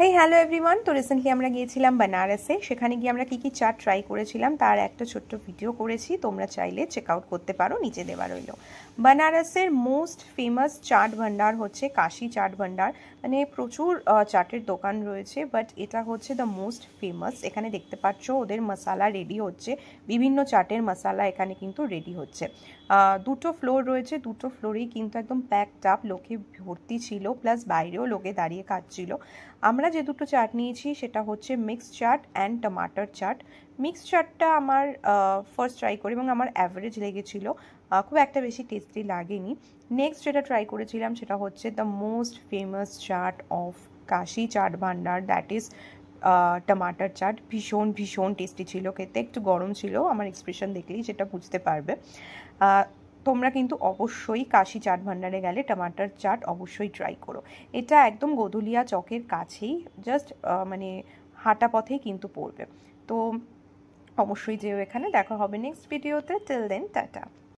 Hey hello everyone. তো recently আমরা গিয়েছিলাম বেনারসে। সেখানে গিয়ে আমরা কী চাট ট্রাই করেছিলাম তার একটা ছোট্ট ভিডিও করেছি, তোমরা চাইলে চেক আউট করতে পারো, নিচে দেওয়া রইল। বেনারসের মোস্ট ফেমাস চাট ভান্ডার হচ্ছে কাশি চাট ভান্ডার। মানে প্রচুর চাটের দোকান রয়েছে, বাট এটা হচ্ছে দ্য মোস্ট ফেমাস। এখানে দেখতে পাচ্ছ ওদের মশালা রেডি হচ্ছে, বিভিন্ন চাটের মশালা এখানে কিন্তু রেডি হচ্ছে। দুটো ফ্লোর রয়েছে, দুটো ফ্লোরেই কিন্তু একদম প্যাকড আপ, লোকে ভর্তি ছিল, প্লাস বাইরেও লোকে দাঁড়িয়ে খাচ্ছিল। আমরা যে দুটো চাট নিয়েছি সেটা হচ্ছে mixed chaat and tamatar chaat. Mixed চাটটা আমার ফার্স্ট ট্রাই করি এবং আমার অ্যাভারেজ লেগেছিল, খুব একটা বেশি টেস্টি লাগেনি। নেক্সট যেটা ট্রাই করেছিলাম সেটা হচ্ছে the most famous chaat of Kashi Chaat Bhandar, that is tamatar chaat. ভীষণ ভীষণ টেস্টি ছিল খেতে, একটু গরম ছিল, আমার এক্সপ্রেশন দেখলেই সেটা বুঝতে পারবে। তোমরা কিন্তু অবশ্যই কাশি চাট ভান্ডারে গেলে টমাটার চাট অবশ্যই ট্রাই করো। এটা একদম গোধুলিয়া চকের কাছেই, জাস্ট মানে হাঁটা পথেই কিন্তু পড়বে। তো অবশ্যই যেও এখানে। দেখা হবে নেক্সট ভিডিওতে। Till then tata.